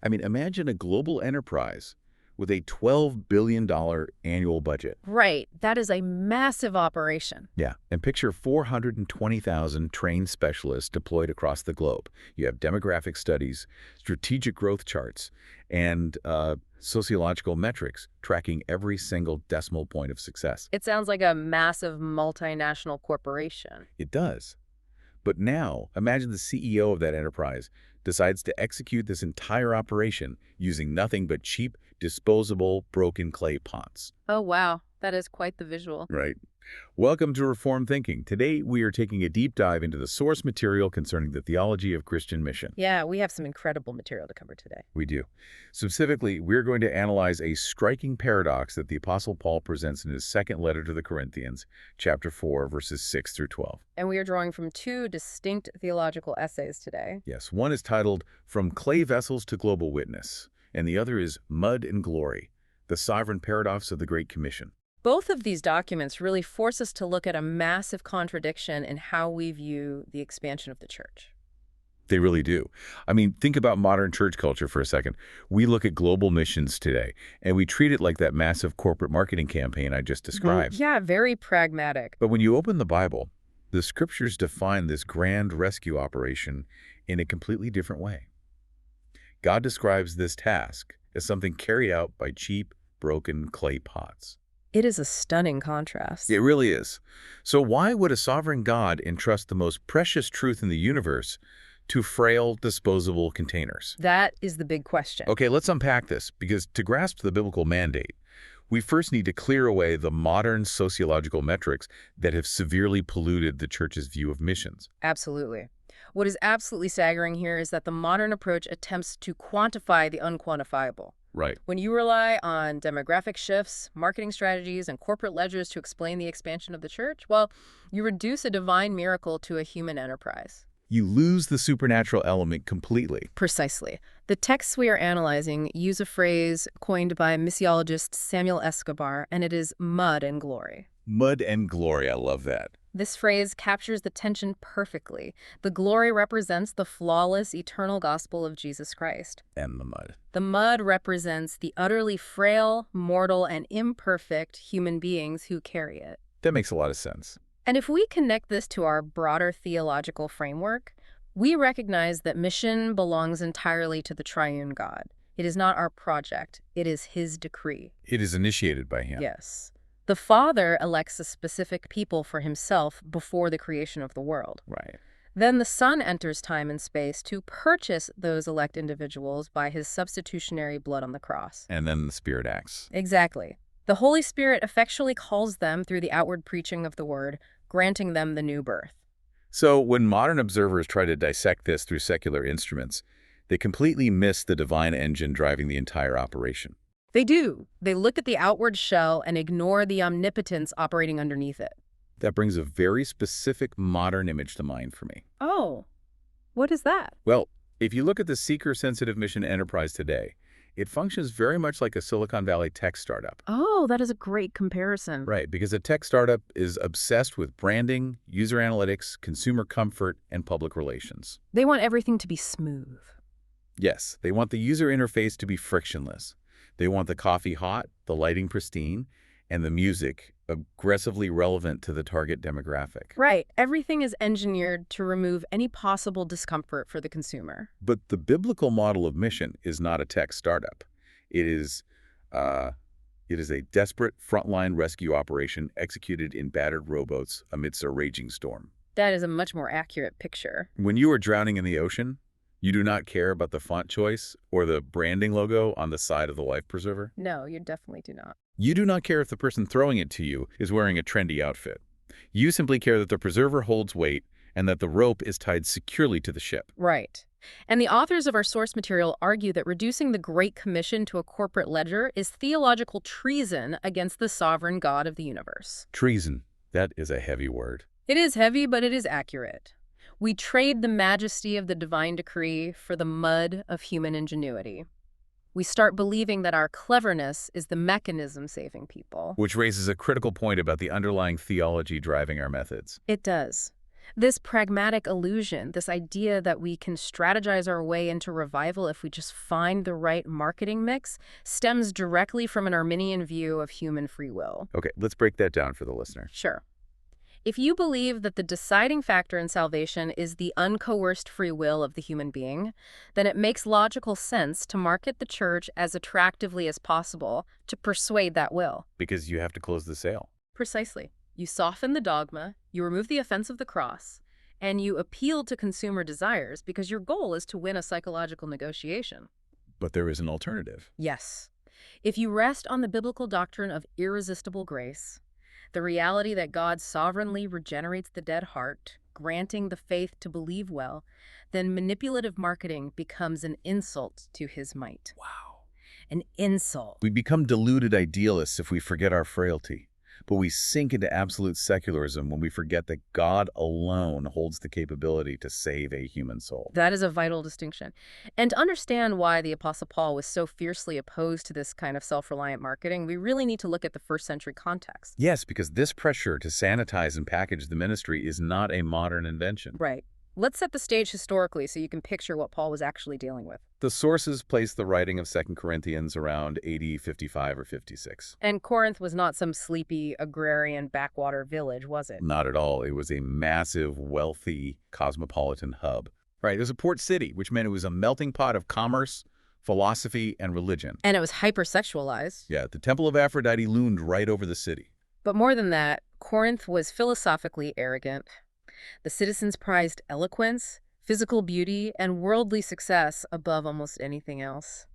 I mean, imagine a global enterprise with a $12 billion annual budget. Right. That is a massive operation. Yeah, and picture 420,000 trained specialists deployed across the globe. You have demographic studies, strategic growth charts, and sociological metrics tracking every single decimal point of success. It sounds like a massive multinational corporation. It does. But now, imagine the CEO of that enterprise decides to execute this entire operation using nothing but cheap, disposable, broken clay pots. Oh, wow. That is quite the visual. Right. Welcome to Reform Thinking. Today, we are taking a deep dive into the source material concerning the theology of Christian mission. Yeah, we have some incredible material to cover today. We do. Specifically, we're going to analyze a striking paradox that the Apostle Paul presents in his second letter to the Corinthians, chapter 4, verses 6 through 12. And we are drawing from two distinct theological essays today. Yes, one is titled From Clay Vessels to Global Witness, and the other is Mud and Glory, the Sovereign Paradox of the Great Commission. Both of these documents really force us to look at a massive contradiction in how we view the expansion of the church. They really do. I mean, think about modern church culture for a second. We look at global missions today, and we treat it like that massive corporate marketing campaign I just described. Yeah, very pragmatic. But when you open the Bible, the scriptures define this grand rescue operation in a completely different way. God describes this task as something carried out by cheap, broken clay pots. It is a stunning contrast. It really is. So why would a sovereign God entrust the most precious truth in the universe to frail, disposable containers? That is the big question. Okay, let's unpack this, because to grasp the biblical mandate, we first need to clear away the modern sociological metrics that have severely polluted the church's view of missions. Absolutely. What is absolutely staggering here is that the modern approach attempts to quantify the unquantifiable. Right. When you rely on demographic shifts, marketing strategies, and corporate ledgers to explain the expansion of the church, well, you reduce a divine miracle to a human enterprise. You lose the supernatural element completely. Precisely. The texts we are analyzing use a phrase coined by missiologist Samuel Escobar, and it is mud and glory. Mud and glory, I love that. This phrase captures the tension perfectly. The glory represents the flawless, eternal gospel of Jesus Christ. And the mud. The mud represents the utterly frail, mortal, and imperfect human beings who carry it. That makes a lot of sense. And if we connect this to our broader theological framework, we recognize that mission belongs entirely to the triune God. It is not our project. It is his decree. It is initiated by him. Yes. The Father elects a specific people for himself before the creation of the world. Right. Then the Son enters time and space to purchase those elect individuals by his substitutionary blood on the cross. And then the Spirit acts. Exactly. The Holy Spirit effectually calls them through the outward preaching of the word, granting them the new birth. So when modern observers try to dissect this through secular instruments, they completely miss the divine engine driving the entire operation. They do. They look at the outward shell and ignore the omnipotence operating underneath it. That brings a very specific modern image to mind for me. Oh, what is that? Well, if you look at the seeker-sensitive mission enterprise today, it functions very much like a Silicon Valley tech startup. Oh, that is a great comparison. Right, because a tech startup is obsessed with branding, user analytics, consumer comfort, and public relations. They want everything to be smooth. Yes, they want the user interface to be frictionless. They want the coffee hot, the lighting pristine, and the music aggressively relevant to the target demographic. Right. Everything is engineered to remove any possible discomfort for the consumer. But the biblical model of mission is not a tech startup. It is a desperate frontline rescue operation executed in battered rowboats amidst a raging storm. That is a much more accurate picture. When you are drowning in the ocean, you do not care about the font choice or the branding logo on the side of the life preserver? No, you definitely do not. You do not care if the person throwing it to you is wearing a trendy outfit. You simply care that the preserver holds weight and that the rope is tied securely to the ship. Right. And the authors of our source material argue that reducing the Great Commission to a corporate ledger is theological treason against the sovereign God of the universe. Treason. That is a heavy word. It is heavy, but it is accurate. We trade the majesty of the divine decree for the mud of human ingenuity. We start believing that our cleverness is the mechanism saving people. Which raises a critical point about the underlying theology driving our methods. It does. This pragmatic illusion, this idea that we can strategize our way into revival if we just find the right marketing mix, stems directly from an Arminian view of human free will. Okay, let's break that down for the listener. Sure. If you believe that the deciding factor in salvation is the uncoerced free will of the human being, then it makes logical sense to market the church as attractively as possible to persuade that will. Because you have to close the sale. Precisely. You soften the dogma, you remove the offense of the cross, and you appeal to consumer desires because your goal is to win a psychological negotiation. But there is an alternative. Yes. If you rest on the biblical doctrine of irresistible grace, the reality that God sovereignly regenerates the dead heart, granting the faith to believe well, then manipulative marketing becomes an insult to his might. Wow. An insult. We become deluded idealists if we forget our frailty. But we sink into absolute secularism when we forget that God alone holds the capability to save a human soul. That is a vital distinction. And to understand why the Apostle Paul was so fiercely opposed to this kind of self-reliant marketing, we really need to look at the first century context. Yes, because this pressure to sanitize and package the ministry is not a modern invention. Right. Let's set the stage historically so you can picture what Paul was actually dealing with. The sources place the writing of 2 Corinthians around AD 55 or 56. And Corinth was not some sleepy agrarian backwater village, was it? Not at all. It was a massive, wealthy, cosmopolitan hub. Right, it was a port city, which meant it was a melting pot of commerce, philosophy, and religion. And it was hypersexualized. Yeah, the Temple of Aphrodite loomed right over the city. But more than that, Corinth was philosophically arrogant. The citizens prized eloquence, physical beauty, and worldly success above almost anything else.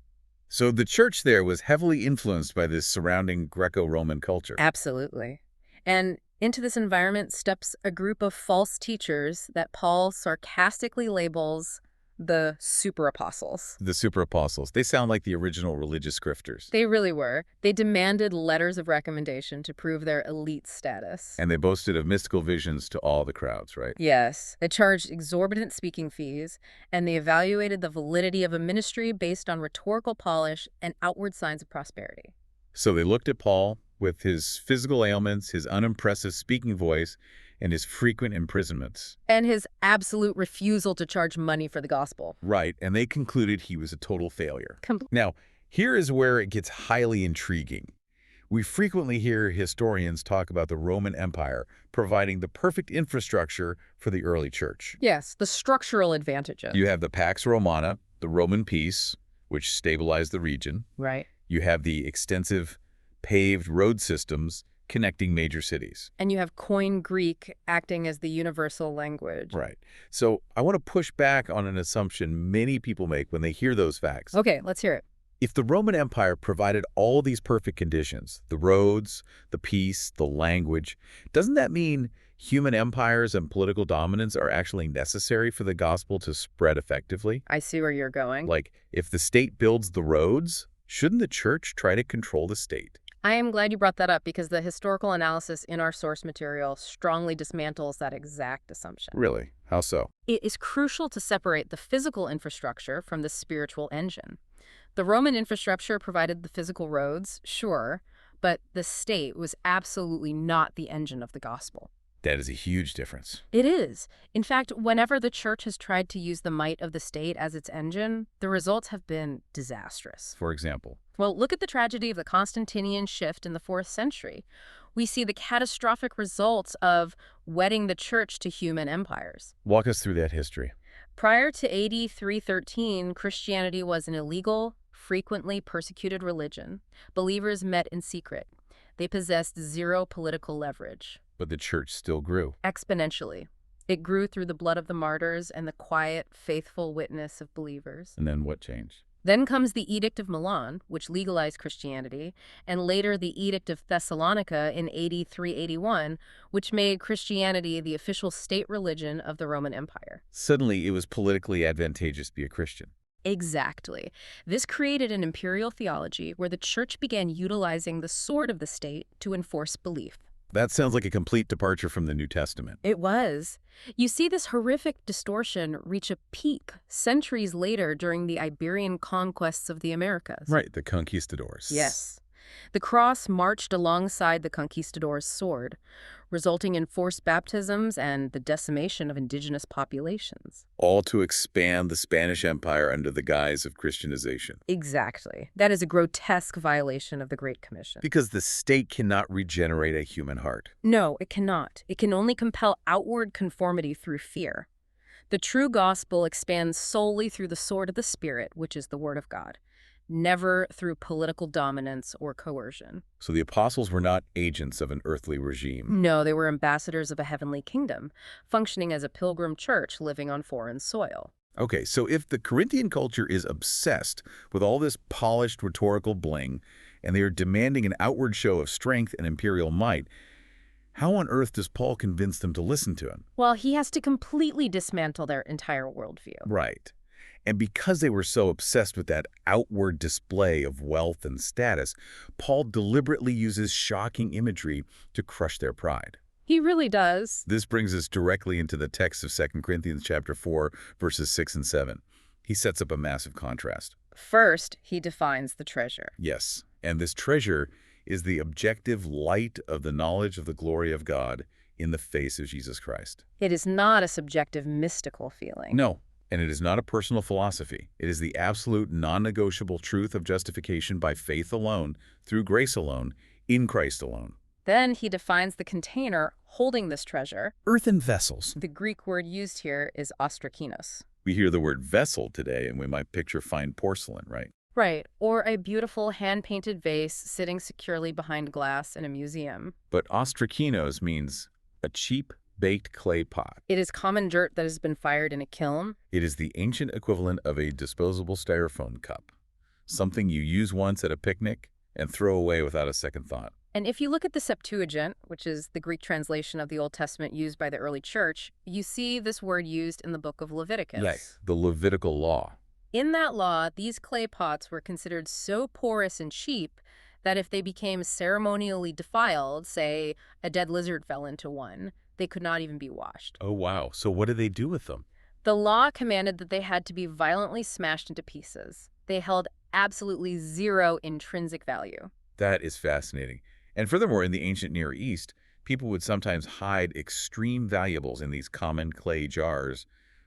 So the church there was heavily influenced by this surrounding Greco-Roman culture. Absolutely. And into this environment steps a group of false teachers that Paul sarcastically labels the super apostles. The super apostles. They sound like the original religious grifters. They really were. They demanded letters of recommendation to prove their elite status. And they boasted of mystical visions to all the crowds, right? Yes. They charged exorbitant speaking fees, and they evaluated the validity of a ministry based on rhetorical polish and outward signs of prosperity. So they looked at Paul with his physical ailments, his unimpressive speaking voice, and his frequent imprisonments. And his absolute refusal to charge money for the gospel. Right, and they concluded he was a total failure. Now, here is where it gets highly intriguing. We frequently hear historians talk about the Roman Empire providing the perfect infrastructure for the early church. Yes, the structural advantages. You have the Pax Romana, the Roman peace, which stabilized the region. Right. You have the extensive paved road systems connecting major cities. And you have Koine Greek acting as the universal language. Right. So I want to push back on an assumption many people make when they hear those facts. Okay, let's hear it. If the Roman Empire provided all these perfect conditions, the roads, the peace, the language, doesn't that mean human empires and political dominance are actually necessary for the gospel to spread effectively? I see where you're going. Like, if the state builds the roads, shouldn't the church try to control the state? I am glad you brought that up because the historical analysis in our source material strongly dismantles that exact assumption. Really? How so? It is crucial to separate the physical infrastructure from the spiritual engine. The Roman infrastructure provided the physical roads, sure, but the state was absolutely not the engine of the gospel. That is a huge difference. It is. In fact, whenever the church has tried to use the might of the state as its engine, the results have been disastrous. For example? Well, look at the tragedy of the Constantinian shift in the 4th century. We see the catastrophic results of wedding the church to human empires. Walk us through that history. Prior to AD 313, Christianity was an illegal, frequently persecuted religion. Believers met in secret. They possessed zero political leverage. But the church still grew. Exponentially. It grew through the blood of the martyrs and the quiet, faithful witness of believers. And then what changed? Then comes the Edict of Milan, which legalized Christianity, and later the Edict of Thessalonica in AD 381, which made Christianity the official state religion of the Roman Empire. Suddenly, it was politically advantageous to be a Christian. Exactly. This created an imperial theology where the church began utilizing the sword of the state to enforce belief. That sounds like a complete departure from the New Testament. It was. You see this horrific distortion reach a peak centuries later during the Iberian conquests of the Americas. Right, the conquistadors. Yes. The cross marched alongside the conquistador's sword, resulting in forced baptisms and the decimation of indigenous populations. All to expand the Spanish Empire under the guise of Christianization. Exactly. That is a grotesque violation of the Great Commission. Because the state cannot regenerate a human heart. No, it cannot. It can only compel outward conformity through fear. The true gospel expands solely through the sword of the Spirit, which is the Word of God, never through political dominance or coercion. So the apostles were not agents of an earthly regime. No, they were ambassadors of a heavenly kingdom, functioning as a pilgrim church living on foreign soil. Okay, so if the Corinthian culture is obsessed with all this polished rhetorical bling, and they are demanding an outward show of strength and imperial might, how on earth does Paul convince them to listen to him? Well, he has to completely dismantle their entire worldview. Right. And because they were so obsessed with that outward display of wealth and status, Paul deliberately uses shocking imagery to crush their pride. He really does. This brings us directly into the text of 2 Corinthians chapter 4, verses 6 and 7. He sets up a massive contrast. First, he defines the treasure. Yes, and this treasure is the objective light of the knowledge of the glory of God in the face of Jesus Christ. It is not a subjective mystical feeling. No, and it is not a personal philosophy. It is the absolute non-negotiable truth of justification by faith alone, through grace alone, in Christ alone. Then he defines the container holding this treasure. Earthen vessels. The Greek word used here is ostrakinos. We hear the word vessel today, and we might picture fine porcelain, right? Right, or a beautiful hand-painted vase sitting securely behind glass in a museum. But ostrakinos means a cheap, baked clay pot. It is common dirt that has been fired in a kiln. It is the ancient equivalent of a disposable styrofoam cup, something you use once at a picnic and throw away without a second thought. And if you look at the Septuagint, which is the Greek translation of the Old Testament used by the early church, you see this word used in the book of Leviticus. Yes, the Levitical law. In that law, these clay pots were considered so porous and cheap that if they became ceremonially defiled, say a dead lizard fell into one, they could not even be washed. Oh, wow. So what do they do with them? The law commanded that they had to be violently smashed into pieces. They held absolutely zero intrinsic value. That is fascinating. And furthermore, in the ancient Near East, people would sometimes hide extreme valuables in these common clay jars,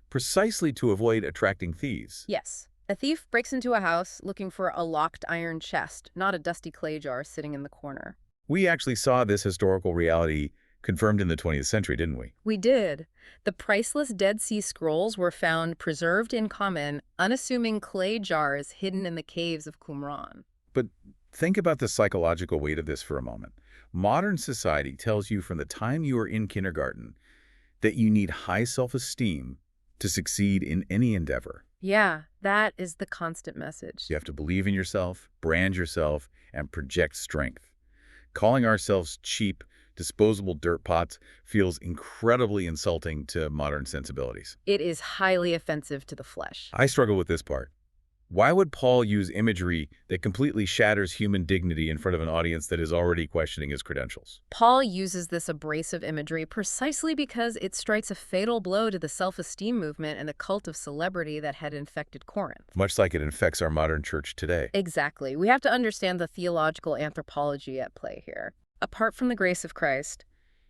precisely to avoid attracting thieves. Yes. A thief breaks into a house looking for a locked iron chest, not a dusty clay jar sitting in the corner. We actually saw this historical reality confirmed in the 20th century, didn't we? We did. The priceless Dead Sea Scrolls were found preserved in common, unassuming clay jars hidden in the caves of Qumran. But think about the psychological weight of this for a moment. Modern society tells you from the time you are in kindergarten that you need high self-esteem to succeed in any endeavor. Yeah, that is the constant message. You have to believe in yourself, brand yourself, and project strength. Calling ourselves cheap, disposable dirt pots feels incredibly insulting to modern sensibilities. It is highly offensive to the flesh. I struggle with this part. Why would Paul use imagery that completely shatters human dignity in front of an audience that is already questioning his credentials? Paul uses this abrasive imagery precisely because it strikes a fatal blow to the self-esteem movement and the cult of celebrity that had infected Corinth. Much like it infects our modern church today. Exactly. We have to understand the theological anthropology at play here. Apart from the grace of Christ,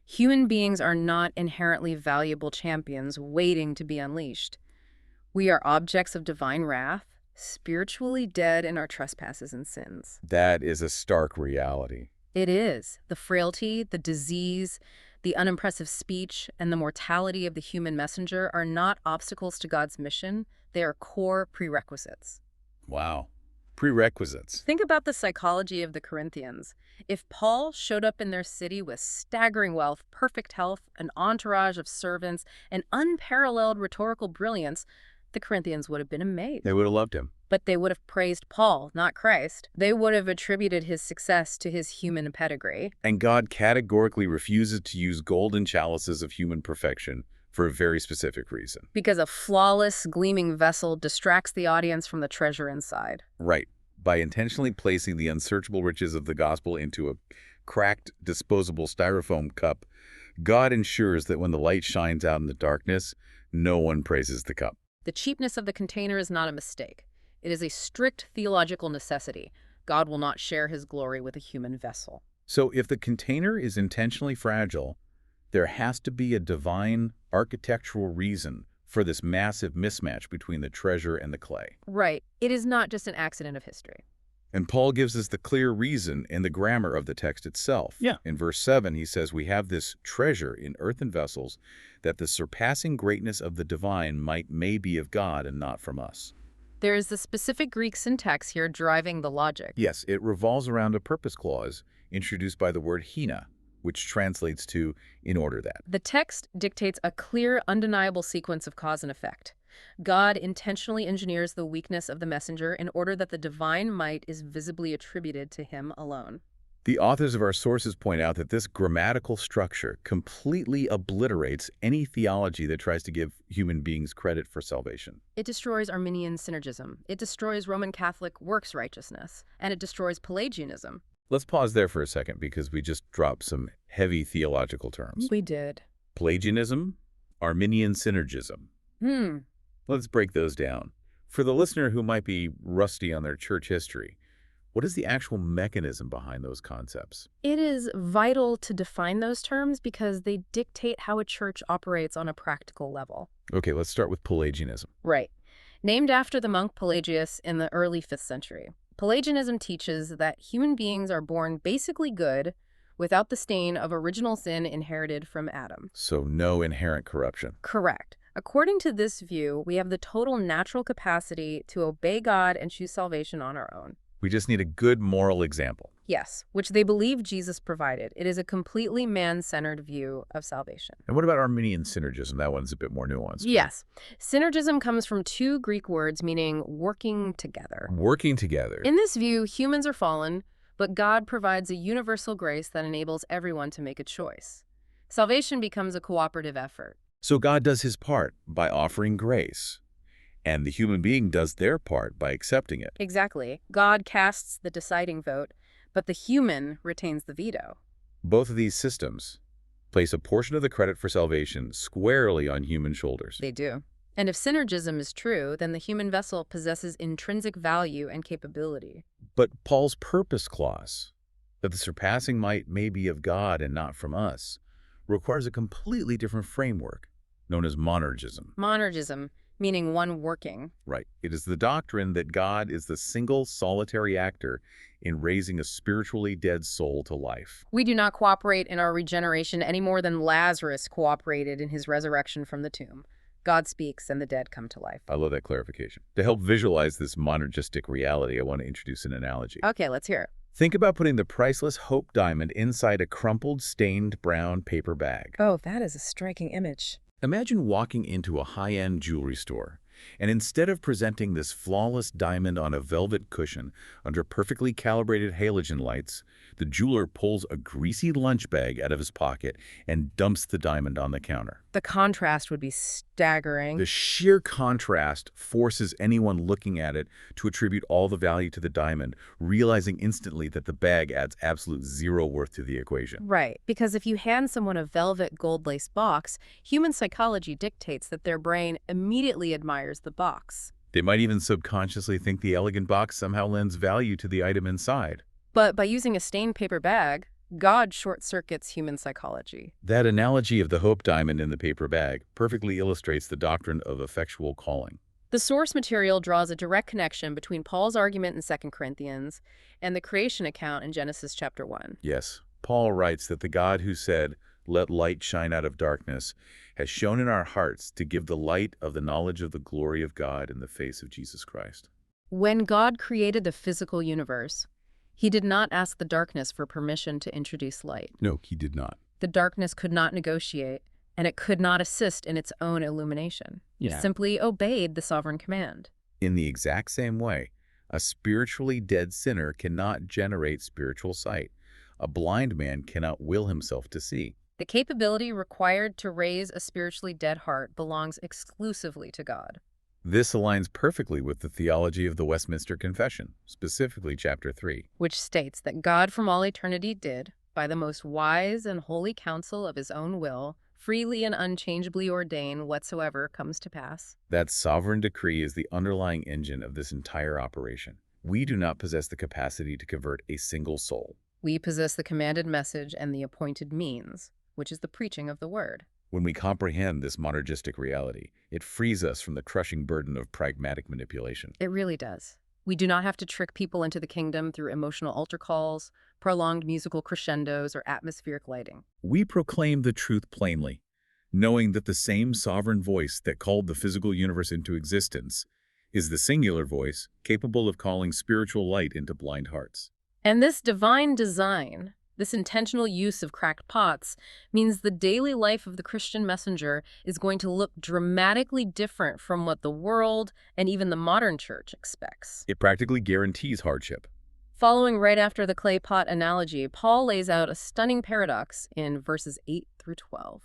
human beings are not inherently valuable champions waiting to be unleashed. We are objects of divine wrath, spiritually dead in our trespasses and sins. That is a stark reality. It is. The frailty, the disease, the unimpressive speech, and the mortality of the human messenger are not obstacles to God's mission. They are core prerequisites. Wow. Prerequisites. Think about the psychology of the Corinthians. If Paul showed up in their city with staggering wealth, perfect health, an entourage of servants, and unparalleled rhetorical brilliance, the Corinthians would have been amazed. They would have loved him. But they would have praised Paul, not Christ. They would have attributed his success to his human pedigree. And God categorically refuses to use golden chalices of human perfection for a very specific reason. Because a flawless, gleaming vessel distracts the audience from the treasure inside. Right. By intentionally placing the unsearchable riches of the gospel into a cracked, disposable styrofoam cup, God ensures that when the light shines out in the darkness, no one praises the cup. The cheapness of the container is not a mistake. It is a strict theological necessity. God will not share his glory with a human vessel. So if the container is intentionally fragile, there has to be a divine architectural reason for this massive mismatch between the treasure and the clay. Right. It is not just an accident of history. And Paul gives us the clear reason in the grammar of the text itself. Yeah. In verse 7, he says, "We have this treasure in earthen vessels, that the surpassing greatness of the divine may be of God and not from us." There is the specific Greek syntax here driving the logic. Yes, it revolves around a purpose clause introduced by the word hina, which translates to "in order that." The text dictates a clear, undeniable sequence of cause and effect. God intentionally engineers the weakness of the messenger in order that the divine might is visibly attributed to him alone. The authors of our sources point out that this grammatical structure completely obliterates any theology that tries to give human beings credit for salvation. It destroys Arminian synergism. It destroys Roman Catholic works righteousness. And it destroys Pelagianism. Let's pause there for a second because we just dropped some heavy theological terms. We did. Pelagianism, Arminian synergism. Let's break those down. For the listener who might be rusty on their church history, what is the actual mechanism behind those concepts? It is vital to define those terms because they dictate how a church operates on a practical level. Okay, let's start with Pelagianism. Right. Named after the monk Pelagius in the early 5th century, Pelagianism teaches that human beings are born basically good without the stain of original sin inherited from Adam. So no inherent corruption. Correct. According to this view, we have the total natural capacity to obey God and choose salvation on our own. We just need a good moral example. Yes, which they believe Jesus provided. It is a completely man-centered view of salvation. And what about Arminian synergism? That one's a bit more nuanced. Yes. Synergism comes from two Greek words meaning working together. Working together. In this view, humans are fallen, but God provides a universal grace that enables everyone to make a choice. Salvation becomes a cooperative effort. So God does his part by offering grace, and the human being does their part by accepting it. Exactly. God casts the deciding vote, but the human retains the veto. Both of these systems place a portion of the credit for salvation squarely on human shoulders. They do. And if synergism is true, then the human vessel possesses intrinsic value and capability. But Paul's purpose clause, that the surpassing might may be of God and not from us, requires a completely different framework, known as monergism. Monergism, meaning one working. Right. It is the doctrine that God is the single solitary actor in raising a spiritually dead soul to life. We do not cooperate in our regeneration any more than Lazarus cooperated in his resurrection from the tomb. God speaks and the dead come to life. I love that clarification. To help visualize this monergistic reality, I want to introduce an analogy. Okay, let's hear it. Think about putting the priceless Hope Diamond inside a crumpled, stained brown paper bag. Oh, that is a striking image. Imagine walking into a high-end jewelry store, and instead of presenting this flawless diamond on a velvet cushion under perfectly calibrated halogen lights, the jeweler pulls a greasy lunch bag out of his pocket and dumps the diamond on the counter. The contrast would be staggering. The sheer contrast forces anyone looking at it to attribute all the value to the diamond, realizing instantly that the bag adds absolute zero worth to the equation. Right, because if you hand someone a velvet gold-laced box, human psychology dictates that their brain immediately admires the box. They might even subconsciously think the elegant box somehow lends value to the item inside. But by using a stained paper bag, God short-circuits human psychology. That analogy of the Hope Diamond in the paper bag perfectly illustrates the doctrine of effectual calling. The source material draws a direct connection between Paul's argument in 2 Corinthians and the creation account in Genesis chapter 1. Yes, Paul writes that the God who said, "Let light shine out of darkness," has shone in our hearts to give the light of the knowledge of the glory of God in the face of Jesus Christ. When God created the physical universe, he did not ask the darkness for permission to introduce light. No, he did not. The darkness could not negotiate, and it could not assist in its own illumination. It simply obeyed the sovereign command. In the exact same way, a spiritually dead sinner cannot generate spiritual sight. A blind man cannot will himself to see. The capability required to raise a spiritually dead heart belongs exclusively to God. This aligns perfectly with the theology of the Westminster Confession, specifically chapter 3. Which states that God from all eternity did, by the most wise and holy counsel of his own will, freely and unchangeably ordain whatsoever comes to pass. That sovereign decree is the underlying engine of this entire operation. We do not possess the capacity to convert a single soul. We possess the commanded message and the appointed means, which is the preaching of the word. When we comprehend this monergistic reality, it frees us from the crushing burden of pragmatic manipulation. It really does. We do not have to trick people into the kingdom through emotional altar calls, prolonged musical crescendos, or atmospheric lighting. We proclaim the truth plainly, knowing that the same sovereign voice that called the physical universe into existence is the singular voice capable of calling spiritual light into blind hearts. And this divine design, this intentional use of cracked pots, means the daily life of the Christian messenger is going to look dramatically different from what the world and even the modern church expects. It practically guarantees hardship. Following right after the clay pot analogy, Paul lays out a stunning paradox in verses 8 through 12.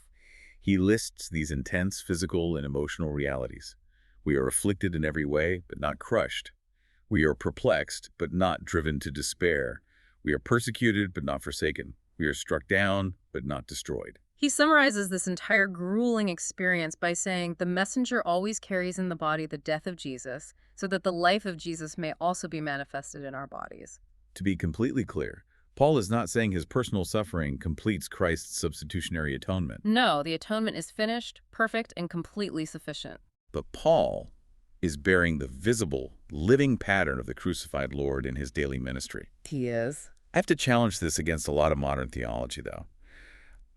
He lists these intense physical and emotional realities. We are afflicted in every way, but not crushed. We are perplexed, but not driven to despair. We are persecuted, but not forsaken. We are struck down, but not destroyed. He summarizes this entire grueling experience by saying the messenger always carries in the body the death of Jesus, so that the life of Jesus may also be manifested in our bodies. To be completely clear, Paul is not saying his personal suffering completes Christ's substitutionary atonement. No, the atonement is finished, perfect, and completely sufficient. But Paul is bearing the visible, living pattern of the crucified Lord in his daily ministry. He is. I have to challenge this against a lot of modern theology, though.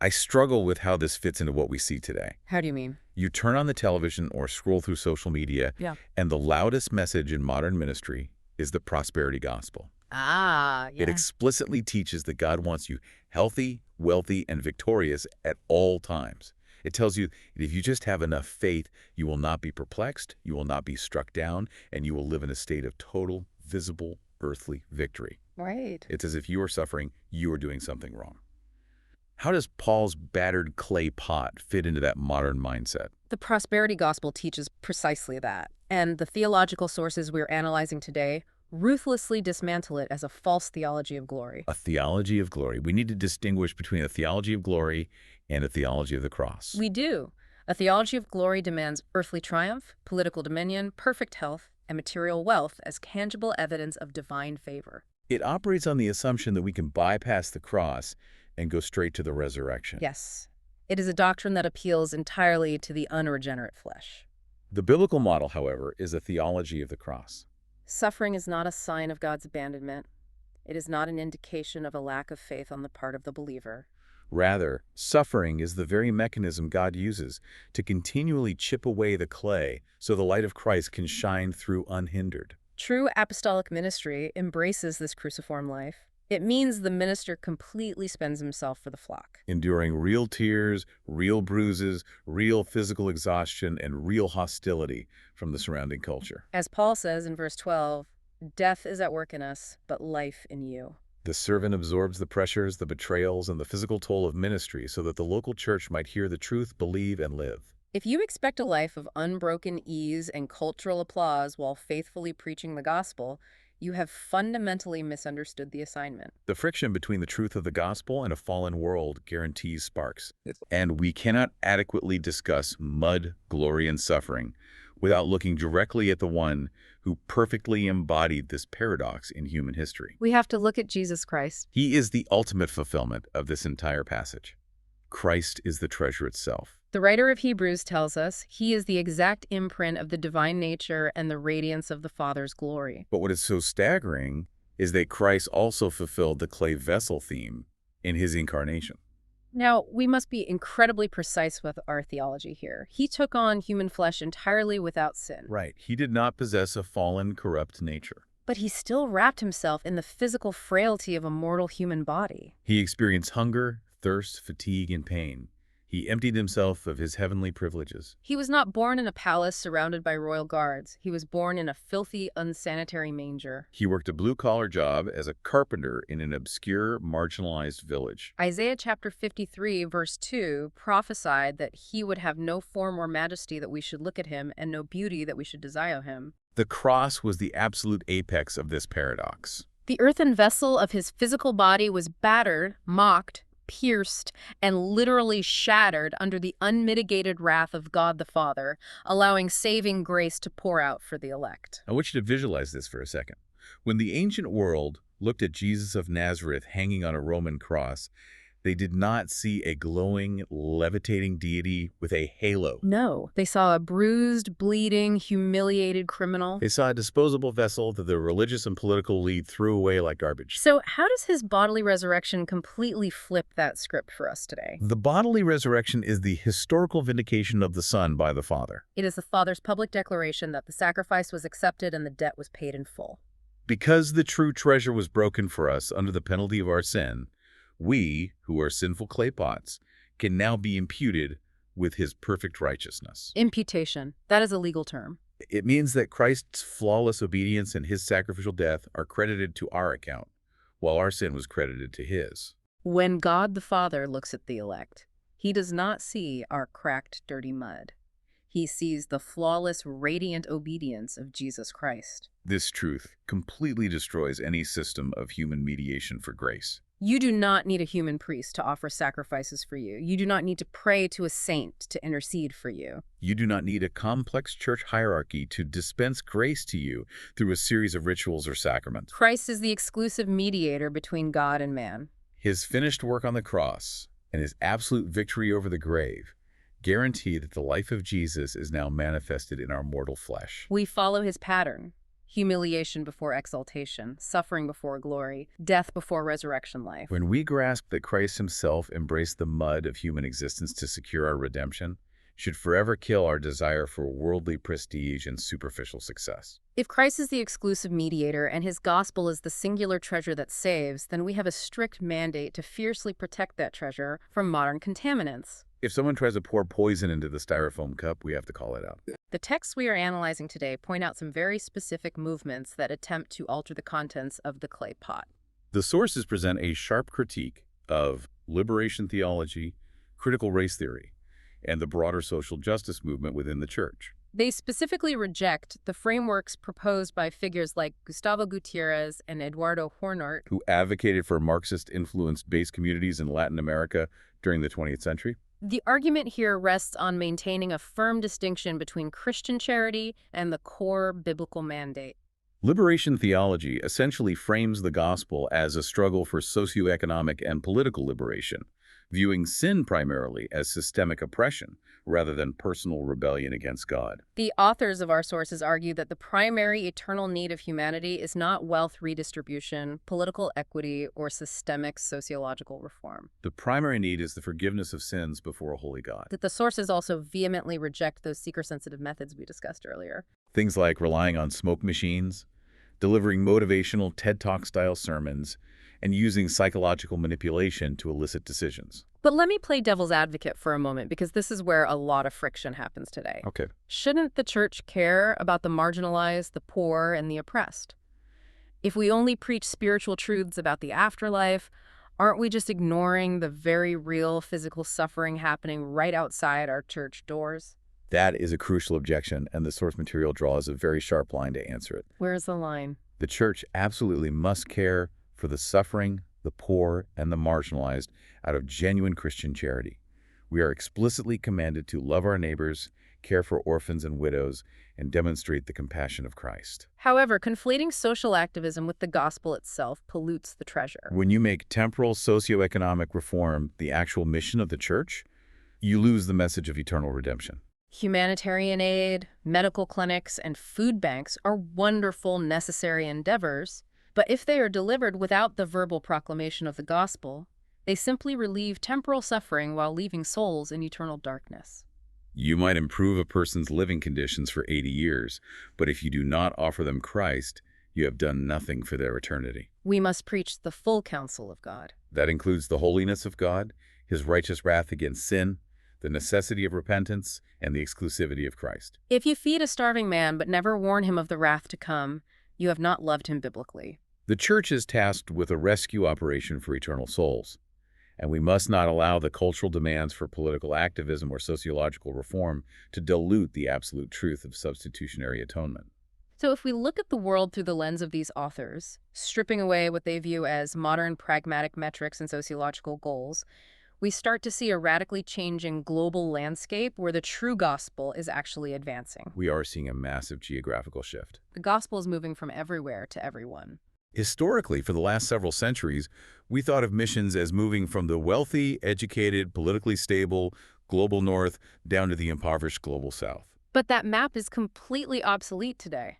I struggle with how this fits into what we see today. How do you mean? You turn on the television or scroll through social media, and the loudest message in modern ministry is the prosperity gospel. It explicitly teaches that God wants you healthy, wealthy, and victorious at all times. It tells you that if you just have enough faith, you will not be perplexed, you will not be struck down, and you will live in a state of total, visible, earthly victory. Right. It's as if you are suffering, you are doing something wrong. How does Paul's battered clay pot fit into that modern mindset? The prosperity gospel teaches precisely that, and the theological sources we're analyzing today ruthlessly dismantle it as a false theology of glory. A theology of glory. We need to distinguish between a theology of glory and a theology of the cross. We do. A theology of glory demands earthly triumph, political dominion, perfect health, and material wealth as tangible evidence of divine favor. It operates on the assumption that we can bypass the cross and go straight to the resurrection. Yes. It is a doctrine that appeals entirely to the unregenerate flesh. The biblical model, however, is a theology of the cross. Suffering is not a sign of God's abandonment. It is not an indication of a lack of faith on the part of the believer. Rather, suffering is the very mechanism God uses to continually chip away the clay so the light of Christ can shine through unhindered. True apostolic ministry embraces this cruciform life. It means the minister completely spends himself for the flock. Enduring real tears, real bruises, real physical exhaustion, and real hostility from the surrounding culture. As Paul says in verse 12, death is at work in us, but life in you. The servant absorbs the pressures, the betrayals, and the physical toll of ministry so that the local church might hear the truth, believe, and live. If you expect a life of unbroken ease and cultural applause while faithfully preaching the gospel, you have fundamentally misunderstood the assignment. The friction between the truth of the gospel and a fallen world guarantees sparks. And we cannot adequately discuss mud, glory, and suffering without looking directly at the one who perfectly embodied this paradox in human history. We have to look at Jesus Christ. He is the ultimate fulfillment of this entire passage. Christ is the treasure itself. The writer of Hebrews tells us he is the exact imprint of the divine nature and the radiance of the Father's glory. But what is so staggering is that Christ also fulfilled the clay vessel theme in his incarnation. Now, we must be incredibly precise with our theology here. He took on human flesh entirely without sin. Right. He did not possess a fallen, corrupt nature. But he still wrapped himself in the physical frailty of a mortal human body. He experienced hunger, thirst, fatigue, and pain. He emptied himself of his heavenly privileges. He was not born in a palace surrounded by royal guards. He was born in a filthy, unsanitary manger. He worked a blue-collar job as a carpenter in an obscure, marginalized village. Isaiah chapter 53, verse 2, prophesied that he would have no form or majesty that we should look at him, and no beauty that we should desire him. The cross was the absolute apex of this paradox. The earthen vessel of his physical body was battered, mocked, pierced, and literally shattered under the unmitigated wrath of God the Father, allowing saving grace to pour out for the elect. I want you to visualize this for a second. When the ancient world looked at Jesus of Nazareth hanging on a Roman cross, they did not see a glowing, levitating deity with a halo. No, they saw a bruised, bleeding, humiliated criminal. They saw a disposable vessel that the religious and political elite threw away like garbage. So how does his bodily resurrection completely flip that script for us today? The bodily resurrection is the historical vindication of the Son by the Father. It is the Father's public declaration that the sacrifice was accepted and the debt was paid in full. Because the true treasure was broken for us under the penalty of our sin, we, who are sinful clay pots, can now be imputed with his perfect righteousness. Imputation. That is a legal term. It means that Christ's flawless obedience and his sacrificial death are credited to our account, while our sin was credited to his. When God the Father looks at the elect, he does not see our cracked, dirty mud. He sees the flawless, radiant obedience of Jesus Christ. This truth completely destroys any system of human mediation for grace. You do not need a human priest to offer sacrifices for you. You do not need to pray to a saint to intercede for you. You do not need a complex church hierarchy to dispense grace to you through a series of rituals or sacraments. Christ is the exclusive mediator between God and man. His finished work on the cross and his absolute victory over the grave guarantee that the life of Jesus is now manifested in our mortal flesh. We follow his pattern. Humiliation before exaltation, suffering before glory, death before resurrection life. When we grasp that Christ himself embraced the mud of human existence to secure our redemption, should forever kill our desire for worldly prestige and superficial success. If Christ is the exclusive mediator and his gospel is the singular treasure that saves, then we have a strict mandate to fiercely protect that treasure from modern contaminants. If someone tries to pour poison into the styrofoam cup, we have to call it out. The texts we are analyzing today point out some very specific movements that attempt to alter the contents of the clay pot. The sources present a sharp critique of liberation theology, critical race theory, and the broader social justice movement within the church. They specifically reject the frameworks proposed by figures like Gustavo Gutierrez and Eduardo Hornart, who advocated for Marxist-influenced base communities in Latin America during the 20th century. The argument here rests on maintaining a firm distinction between Christian charity and the core biblical mandate. Liberation theology essentially frames the gospel as a struggle for socioeconomic and political liberation, viewing sin primarily as systemic oppression rather than personal rebellion against God. The authors of our sources argue that the primary eternal need of humanity is not wealth redistribution, political equity, or systemic sociological reform. The primary need is the forgiveness of sins before a holy God. That the sources also vehemently reject those seeker-sensitive methods we discussed earlier. Things like relying on smoke machines, delivering motivational TED Talk-style sermons, and using psychological manipulation to elicit decisions. But let me play devil's advocate for a moment, because this is where a lot of friction happens today. Okay. Shouldn't the church care about the marginalized, the poor, and the oppressed? If we only preach spiritual truths about the afterlife, aren't we just ignoring the very real physical suffering happening right outside our church doors? That is a crucial objection, and the source material draws a very sharp line to answer it. Where's the line? The church absolutely must care for the suffering, the poor, and the marginalized out of genuine Christian charity. We are explicitly commanded to love our neighbors, care for orphans and widows, and demonstrate the compassion of Christ. However, conflating social activism with the gospel itself pollutes the treasure. When you make temporal socioeconomic reform the actual mission of the church, you lose the message of eternal redemption. Humanitarian aid, medical clinics, and food banks are wonderful, necessary endeavors, but if they are delivered without the verbal proclamation of the gospel, they simply relieve temporal suffering while leaving souls in eternal darkness. You might improve a person's living conditions for 80 years, but if you do not offer them Christ, you have done nothing for their eternity. We must preach the full counsel of God. That includes the holiness of God, his righteous wrath against sin, the necessity of repentance, and the exclusivity of Christ. If you feed a starving man but never warn him of the wrath to come, you have not loved him biblically. The church is tasked with a rescue operation for eternal souls, and we must not allow the cultural demands for political activism or sociological reform to dilute the absolute truth of substitutionary atonement. So if we look at the world through the lens of these authors, stripping away what they view as modern pragmatic metrics and sociological goals, We start to see a radically changing global landscape where the true gospel is actually advancing. We are seeing a massive geographical shift. The gospel is moving from everywhere to everyone. Historically, for the last several centuries, we thought of missions as moving from the wealthy, educated, politically stable global north down to the impoverished global south. But that map is completely obsolete today.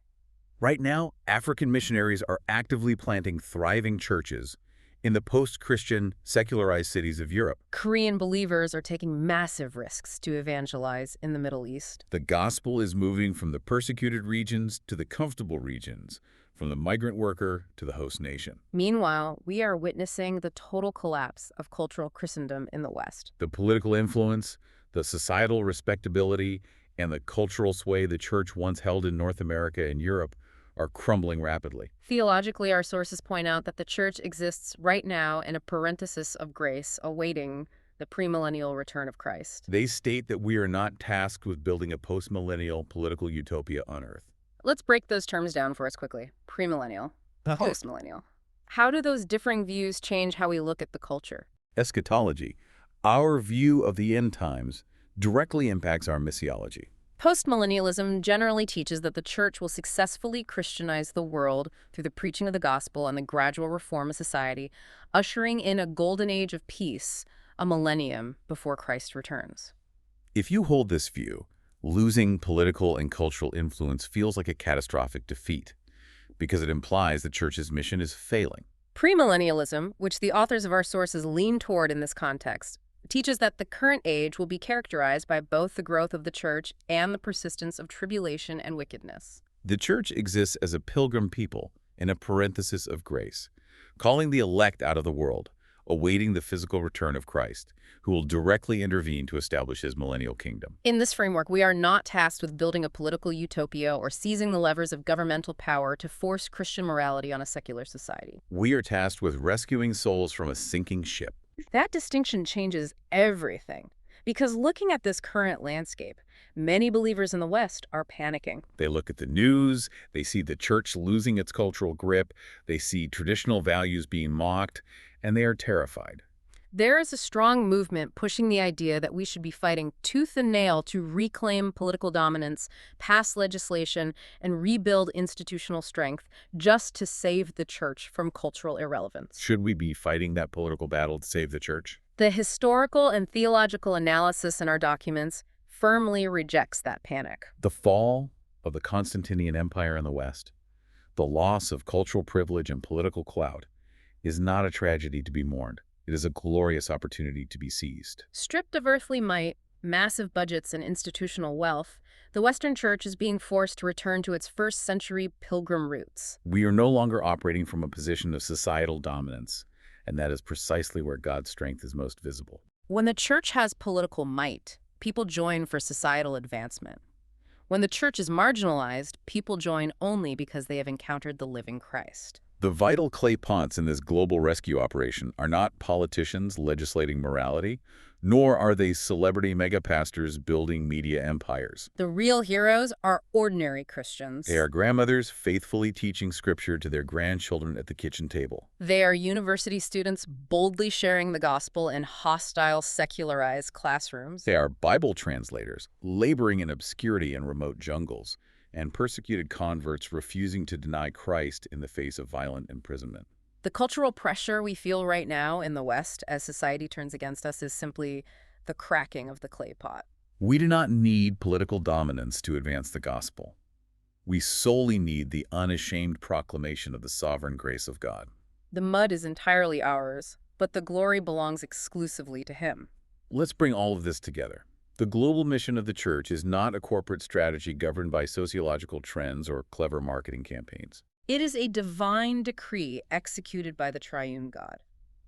Right now, African missionaries are actively planting thriving churches in the post-Christian, secularized cities of Europe. Korean believers are taking massive risks to evangelize in the Middle East. The gospel is moving from the persecuted regions to the comfortable regions, from the migrant worker to the host nation. Meanwhile, we are witnessing the total collapse of cultural Christendom in the West. The political influence, the societal respectability, and the cultural sway the church once held in North America and Europe are crumbling rapidly. Theologically, our sources point out that the church exists right now in a parenthesis of grace, awaiting the premillennial return of Christ. They state that we are not tasked with building a postmillennial political utopia on earth. Let's break those terms down for us quickly. Premillennial, postmillennial. How do those differing views change how we look at the culture? Eschatology, our view of the end times, directly impacts our missiology. Postmillennialism generally teaches that the church will successfully Christianize the world through the preaching of the gospel and the gradual reform of society, ushering in a golden age of peace, a millennium before Christ returns. If you hold this view, losing political and cultural influence feels like a catastrophic defeat, because it implies the church's mission is failing. Premillennialism, which the authors of our sources lean toward in this context, teaches that the current age will be characterized by both the growth of the church and the persistence of tribulation and wickedness. The church exists as a pilgrim people in a parenthesis of grace, calling the elect out of the world, awaiting the physical return of Christ, who will directly intervene to establish his millennial kingdom. In this framework, we are not tasked with building a political utopia or seizing the levers of governmental power to force Christian morality on a secular society. We are tasked with rescuing souls from a sinking ship. That distinction changes everything, because looking at this current landscape, many believers in the West are panicking. They look at the news, they see the church losing its cultural grip, they see traditional values being mocked, and they are terrified. There is a strong movement pushing the idea that we should be fighting tooth and nail to reclaim political dominance, pass legislation, and rebuild institutional strength just to save the church from cultural irrelevance. Should we be fighting that political battle to save the church? The historical and theological analysis in our documents firmly rejects that panic. The fall of the Constantinian Empire in the West, the loss of cultural privilege and political clout, is not a tragedy to be mourned. It is a glorious opportunity to be seized. Stripped of earthly might, massive budgets, and institutional wealth, the Western Church is being forced to return to its first-century pilgrim roots. We are no longer operating from a position of societal dominance, and that is precisely where God's strength is most visible. When the church has political might, people join for societal advancement. When the church is marginalized, people join only because they have encountered the living Christ. The vital clay pots in this global rescue operation are not politicians legislating morality, nor are they celebrity megapastors building media empires. The real heroes are ordinary Christians. They are grandmothers faithfully teaching scripture to their grandchildren at the kitchen table. They are university students boldly sharing the gospel in hostile, secularized classrooms. They are Bible translators laboring in obscurity in remote jungles, and persecuted converts refusing to deny Christ in the face of violent imprisonment. The cultural pressure we feel right now in the West as society turns against us is simply the cracking of the clay pot. We do not need political dominance to advance the gospel. We solely need the unashamed proclamation of the sovereign grace of God. The mud is entirely ours, but the glory belongs exclusively to Him. Let's bring all of this together. The global mission of the church is not a corporate strategy governed by sociological trends or clever marketing campaigns. It is a divine decree executed by the triune God.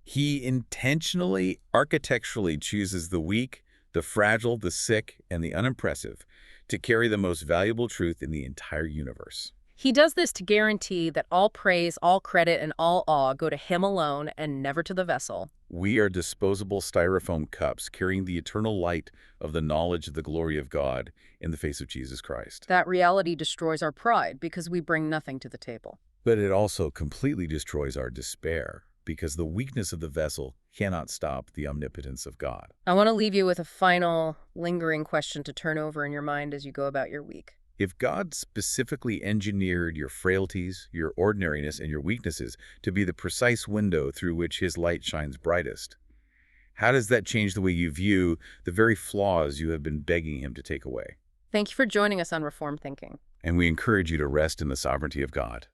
He intentionally, architecturally chooses the weak, the fragile, the sick, and the unimpressive to carry the most valuable truth in the entire universe. He does this to guarantee that all praise, all credit, and all awe go to Him alone and never to the vessel. We are disposable styrofoam cups carrying the eternal light of the knowledge of the glory of God in the face of Jesus Christ. That reality destroys our pride because we bring nothing to the table. But it also completely destroys our despair. because the weakness of the vessel cannot stop the omnipotence of God. I want to leave you with a final, lingering question to turn over in your mind as you go about your week. If God specifically engineered your frailties, your ordinariness, and your weaknesses to be the precise window through which his light shines brightest, how does that change the way you view the very flaws you have been begging him to take away? Thank you for joining us on Reform Thinking. And we encourage you to rest in the sovereignty of God.